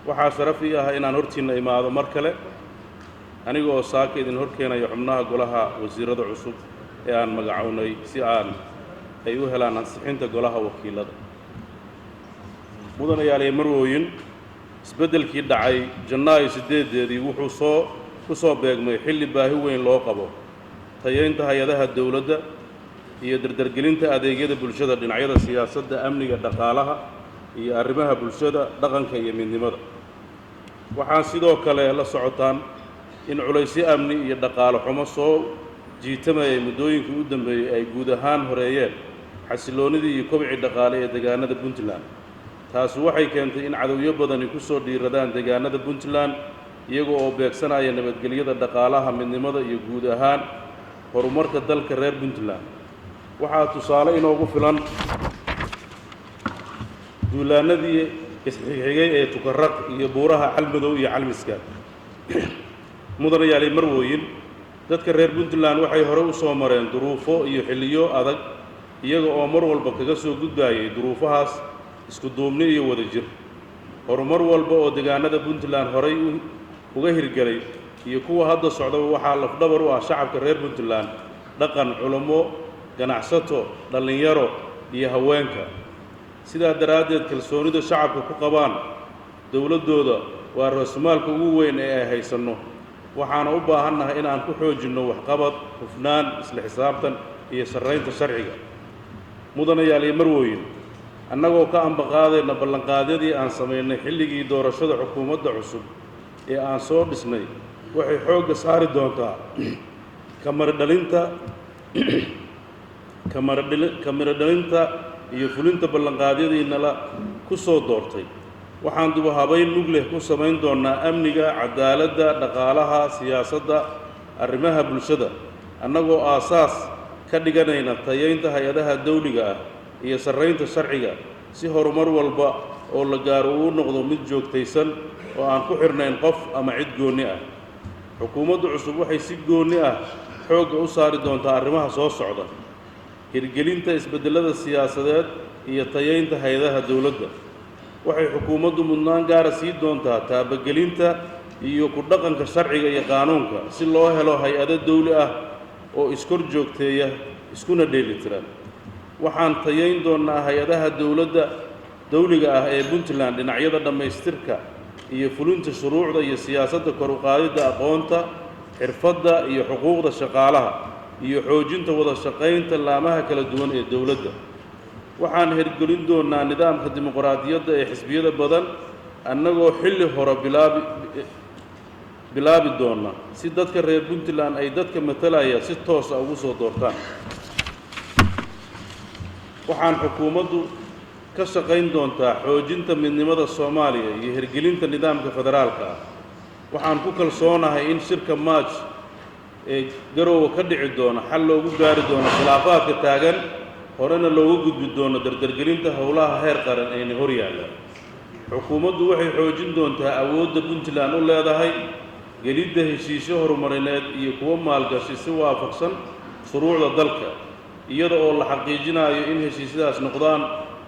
waxaa sharaf ii ah inaan hortiinna imaado mar kale aniga oo saaka idin horkeenayo xubnaha golaha wasiirada cusub ee aan magacownay si ay u helaan ansixinta golaha wakiilada. mudanayaal iyo marwooyin, isbeddelkii dhacay Janaayo 8-deedii wuxuu ku soo beegmay xilli baahi weyn loo qabo tayeynta hay-adaha dawladda iyo dardargelinta adeegyada bulshada dhinacyada siyaasadda, amniga, dhaqaalaha iyo arrimaha bulshada, dhaqanka iyo midnimada. waxaan sidoo kale la socotaan in culaysyo amni iyo dhaqaale xumo soo jiitamayay muddooyinkii u dambeeyey ay guud ahaan horeeyeen xasiloonidii iyo kobcii dhaqaale ee deegaanada Puntland. taasi waxay keentay in cadowyo badani ku soo dhiiradaan deegaanada Puntland iyaga oo beegsanaya nabadgelyada, dhaqaalaha, midnimada iyo guud ahaan horumarka dalka reer Puntland. waxaa tusaale inoogu filan duulaanadii isxigxigay ee Tukarraq iyo buuraha Calmadow iyo Calmiska. mudanayaal iyo marwooyin, dadka reer Puntland waxay hore u soo mareen duruufo iyo xilliyo adag iyaga oo mar walba kaga soo gudbayay duruufahaas isku duubni iyo wadajir. horumar walba oo deegaanada Puntland horay uga hirgelay iyo kuwa hadda socdaba waxaa lafdhabar u ah shacabka reer Puntland, dhaqan, culamo, ganacsato, dhallinyaro iyo haweenka. sidaa daraaddeed kalsoonida shacabka ku qabaan dawladdooda waa raasmaalka ugu weyn ee ay haysanno, waxaana u baahannahay inaan ku xoojinno waxqabad, hufnaan, isla xisaabtan iyo sarraynta sharciga. mudanayaal iyo marwooyin, annagoo ka ambaqaadayna ballanqaadyadii aan samaynay xilligii doorashada xukuumadda cusub ee aan soo dhisnay, waxay xoogga saari doontaa kamaradhalinta iyo fulinta ballanqaadyadiinala ku soo doortay. waxaan dubahabayn mug leh ku samayn doonnaa amniga, cadaaladda, dhaqaalaha, siyaasadda, arrimaha bulshada, annagoo aasaas ka dhiganayna tayeynta hay-adaha dawliga ah iyo sarraynta sharciga si horumar walba oo la gaaro uu noqdo mid joogtaysan oo aan ku xirnayn qof ama cid goonni ah. xukuumadda cusub waxay si goonni ah xoogga u saari doontaa arrimaha soo socda: hirgelinta isbeddellada siyaasadeed iyo tayeynta hay-adaha dawladda. waxay xukuumaddu mudnaan gaara sii doontaa taabagelinta iyo ku dhaqanka sharciga iyo qaanuunka si loo helo hay-ado dawli ah oo iskor joogteeya iskuna dheelitiran. waxaan tayeyn doonnaa hay-adaha dawliga ah ee Puntland dhinacyada dhammaystirka iyo fulinta shuruucda iyo siyaasadda, kor u qaadidda aqoonta, xirfadda iyo xuquuqda shaqaalaha, iyo xoojinta wada shaqaynta laamaha kala duwan ee dawladda. waxaan hirgelin doonnaa nidaamka dimuqraadiyadda ee xisbiyada badan, annagoo xilli hore bilaabi doonna si dadka reer Puntland ay dadka matalaya si toosa ugu soo doortaan. waxaan xukuumaddu ka shaqayn doontaa xoojinta midnimada Soomaaliya iyo hirgelinta nidaamka federaalka ah. waxaan ku kalsoonahay in shirka Maaj ee Garowe ka dhici doona xal loogu gaari doono khilaafaadka taagan, horena looga gudbi doono dardargelinta howlaha heer qaran ee hor yaalla. xukuumaddu waxay xoojin doontaa awoodda Puntland u leedahay gelidda heshiisyo horumarineed iyo kuwo maalgashi si waafaqsan shuruucda dalka, iyada oo la xaqiijinayo in heshiisyadaas noqdaan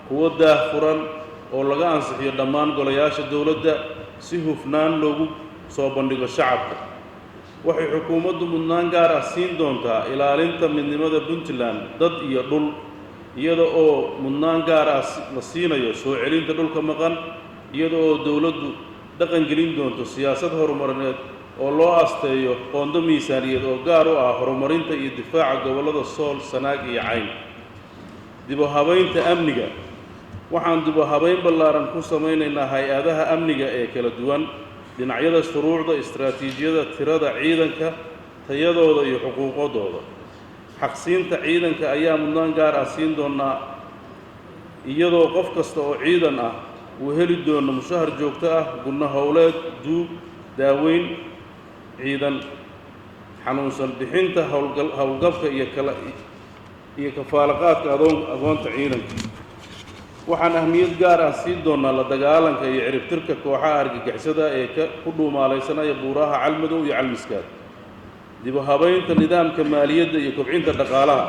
kuwo daahfuran oo laga ansixiyo dhammaan golayaasha dawladda si hufnaan loogu soo bandhigo shacabka. waxay xukuumaddu mudnaan gaar ah siin doontaa ilaalinta midnimada Puntland, dad iyo dhul, iyada oo mudnaan gaar ah la siinayo soo celinta dhulka maqan, iyada oo dawladdu dhaqan gelin doonto siyaasad horumarineed oo loo asteeyo qondo miisaaniyaed oo gaar u ah horumarinta iyo difaaca gobollada Sool, Sanaag iyo Cayn. dib u habaynta amniga, waxaan dib u habayn ballaaran ku samaynaynaa hay-adaha amniga ee kala duwan, dhinacyada shuruucda, istaraatiijiyada, tirada ciidanka, tayadooda iyo xuquuqdooda. xaqsiinta ciidanka ayaa mudnaan gaar ah siin doonnaa, iyadoo qof kasta oo ciidan ah uu heli doono mushahar joogto ah, gunno howleed, duug, daaweyn ciidan, xanuunsan bixinta howlgabka iyo kafaalaqaadka agoonta ciidanka. waxaan ahmiyad gaar ah siin doonnaa la dagaalanka iyo ciribtirka kooxaha argagixisada ee ku dhuumaalaysanaya buuraha Calmadow iyo Calmiskaad. dib u habaynta nidaamka maaliyadda iyo kobcinta dhaqaalaha,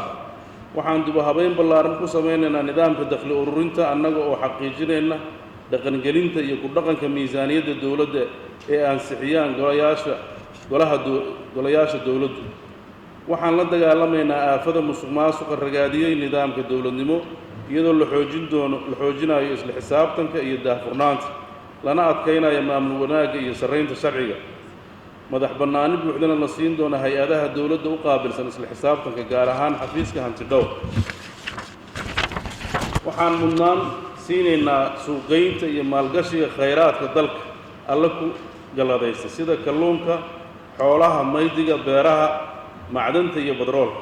waxaan dib u habayn ballaaran ku samaynaynaa nidaamka dakhli ururinta, annaga oo xaqiijinayna dhaqangelinta iyo ku dhaqanka miisaaniyadda dowladda ee ansixiyaan golayaasha dowladdu. waxaan la dagaalamaynaa aafada musuqmaasuqa ragaadiyey nidaamka dowladnimo iyadoo la xoojinayo isla xisaabtanka iyo daahfurnaanta, lana adkaynayo maamul wanaagga iyo sarraynta sharciga. madax bannaani buuxdana la siin doona hay-adaha dowladda u qaabilsan isla xisaabtanka, gaar ahaan xafiiska hantidhowr. waxaan mudnaan siinaynaa suuqaynta iyo maalgashiga khayraadka dalka alla ku galladaysta sida kalluunka, xoolaha, maydiga, beeraha, macdanta iyo badroolka.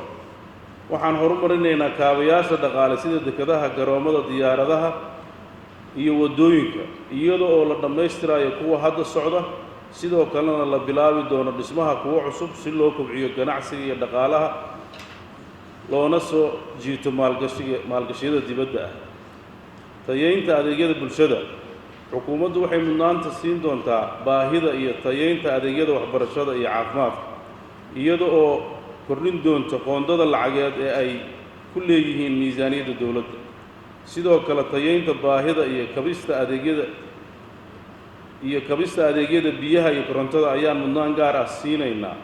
waxaan horumarinaynaa kaabayaasha dhaqaale sida dekedaha, garoomada diyaaradaha iyo waddooyinka, iyada oo la dhammaystirayo kuwa hadda socda, sidoo kalena la bilaabi doono dhismaha kuwo cusub si loo kobciyo ganacsiga iyo dhaqaalaha loona soo jiito maalgashiyada dibadda ah. tayeynta adeegyada bulshada. xukuumaddu waxay mudnaanta siin doontaa baahida iyo tayeynta adeegyada waxbarashada iyo caafimaadka, iyada oo kordhin doonta qoondada lacageed ee ay ku leeyihiin miisaaniyadda dowladda. sidoo kale tayeynta baahida iyo kabista adeegyada biyaha iyo korontada ayaan mudnaan gaar ah siinaynaa,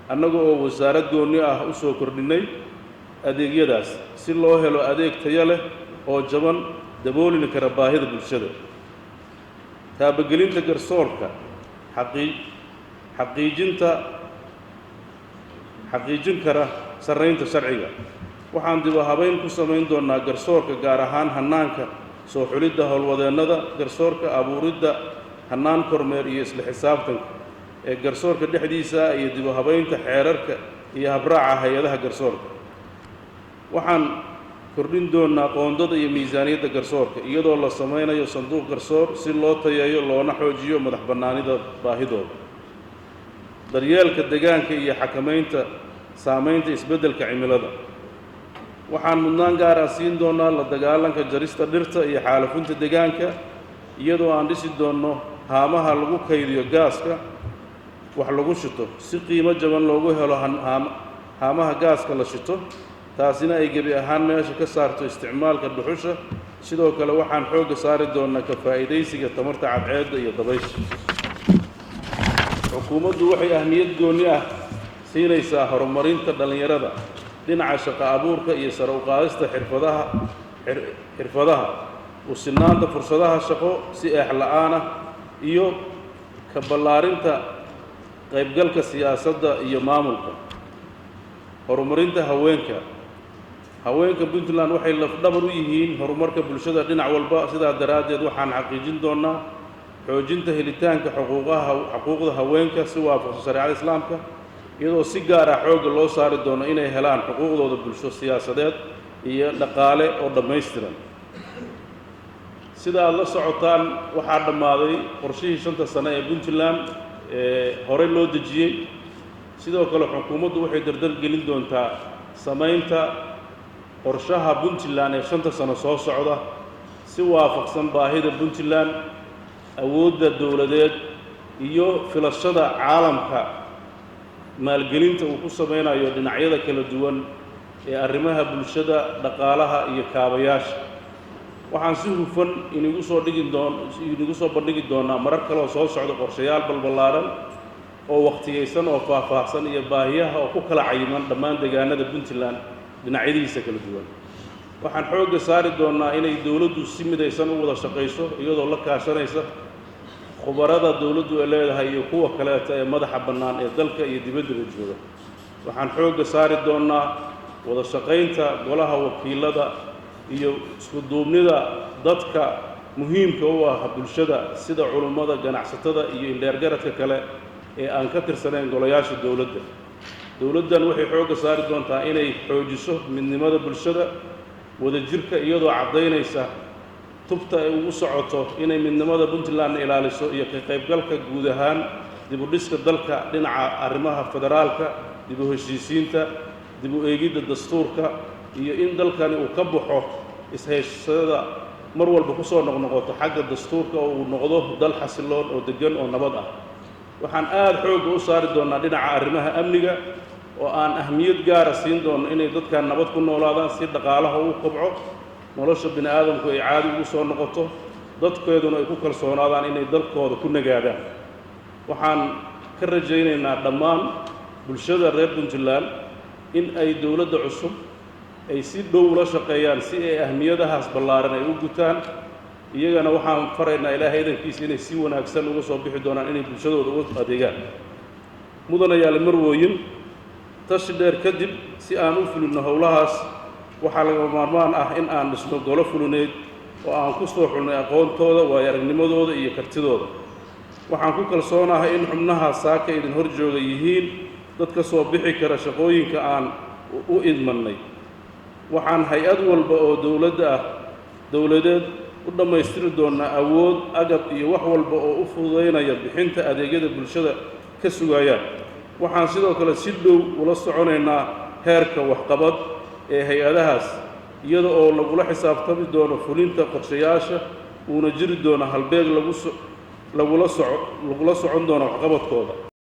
annaga oo wasaarad goonni ah u soo kordhinay adeegyadaas si loo helo adeeg tayo leh oo jaban, daboolin kara baahida bulshada. taabagelinta garsoorka, xaqiijin kara sarraynta sharciga. waxaan dib u habayn ku samayn doonaa garsoorka, gaar ahaan hannaanka soo xulidda howlwadeennada garsoorka, abuuridda hannaan kormeer iyo isla xisaabtanka ee garsoorka dhexdiisa iyo dib u habaynta xeerarka iyo habraaca hay-adaha garsoorka. waxaan kordhin doonaa qoondada iyo miisaaniyadda garsoorka iyadoo la samaynayo sanduuq garsoor si loo tayeeyo loona xoojiyo madax bannaanida baahidooda. daryeelka deegaanka iyo xakamaynta saamaynta isbeddelka cimilada. waxaan mudnaan gaar ah siin doonaa la dagaalanka jarista dhirta iyo xaalufinta deegaanka, iyadoo aan dhisi doonno haamaha lagu kaydiyo gaaska wax lagu shito si qiimo jaban loogu helo haamaha gaaska la shito, taasina ay gebi ahaan meesha ka saarto isticmaalka dhuxusha. sidoo kale waxaan xoogga saari doonaa ka faa'iidaysiga tamarta cadceedda iyo dabaysha. xukuumaddu waxay ahmiyad goonni ah siinaysaa horumarinta dhallinyarada, dhinaca shaqo abuurka iyo sare u qaadista xirfadaha, u sinaanta fursadaha shaqo si eex la'aan ah, iyo ka ballaarinta qaybgalka siyaasadda iyo maamulka. horumarinta haweenka. haweenka puntland waxay lafdhabar u yihiin horumarka bulshada dhinac walba. sidaa daraaddeed waxaan xaqiijin doonaa xoojinta helitaanka xuquuqda haweenka si waafaqsan shareecada islaamka, iyadoo si gaar ah xoogga loo saari doono inay helaan xuquuqdooda bulsho, siyaasadeed iyo dhaqaale oo dhammaystiran. sida aad la socotaan, waxaa dhammaaday qorshihii 5 sano ee puntland horey loo dejiyey. sidoo kale xukuumaddu waxay dardar gelin doontaa samaynta qorshaha puntland ee 5 sano soo socda si waafaqsan baahida puntland, awoodda dowladeed iyo filashada caalamka. maalgelinta uu ku samaynayo dhinacyada kala duwan ee arrimaha bulshada, dhaqaalaha iyo kaabayaasha. waxaan si hufan inigu soo bandhigi doonaa marar kaloo soo socda qorshayaal balballaaran oo waqtigaysan oo faahfaahsan iyo baahiyaha oo ku kala cayiman dhammaan deegaanada puntland dhinacyadiisa kala duwan. waxaan xoogga saari doonaa inay dowladdu si midaysan u wada shaqayso, iyadoo la kaashanaysa khubarada dowladdu ay leedahay iyo kuwa kaleeta ee madaxa bannaan ee dalka iyo dibaddaba jooga. waxaan xoogga saari doonaa wada shaqaynta golaha wakiilada iyo isku duubnida dadka muhiimka u ah bulshada sida culummada, ganacsatada iyo indheergaradka kale ee aan ka tirsanayn golayaasha dowladda. dowladdan waxay xoogga saari doontaa inay xoojiso midnimada bulshada, wadajirka, iyadoo caddaynaysa tubta ay ugu socoto inay midnimada puntland ilaaliso iyo ka qaybgalka guud ahaan dib u dhiska dalka dhinaca arrimaha federaalka, dib u heshiisiinta, dib u eegidda dastuurka, iyo in dalkani uu ka baxo is-haysashada mar walba ku soo noqnoqoto xagga dastuurka oo uu noqdo dal xasiloon oo deggan oo nabad ah. waxaan aad xoogga u saari doonaa dhinaca arrimaha amniga oo aan ahmiyad gaara siin doono inay dadkan nabad ku noolaadaan si dhaqaalaha uu kobco, nolosha bini aadamku ay caadi ugu soo noqoto, dadkeeduna ay ku kalsoonaadaan inay dalkooda ku nagaadaan. waxaan ka rajaynaynaa dhammaan bulshada reer Puntland in ay dawladda cusub ay si dhow ula shaqeeyaan si ay ahmiyadahaas ballaaran ay u gutaan. iyagana waxaan faraynaa ilaahay idankiisa inay si wanaagsan uga soo bixi doonaan inay bulshadooda uga adeegaan. mudanayaal marwooyin, tashi dheer kadib si aan u fulino howlahaas waxaa lagama maarmaan ah in aan dhisno golo fulineed oo aan ku soo xulnay aqoontooda, waayo-aragnimadooda iyo kartidooda. waxaan ku kalsoonahay in xubnaha saaka idin hor jooga yihiin dad ka soo bixi kara shaqooyinka aan u idmannay. waxaan hay-ad walba oo dawladeed u dhammaystiri doonaa awood, agab iyo wax walba oo u fududaynaya bixinta adeegyada bulshada ka sugayaan. waxaan sidoo kale si dhow ula soconaynaa heerka waxqabad ee hay-adahaas iyada oo lagula xisaabtami doono fulinta qorshayaasha uuna jiri doono halbeeg lagula socon doono waxqabadkooda.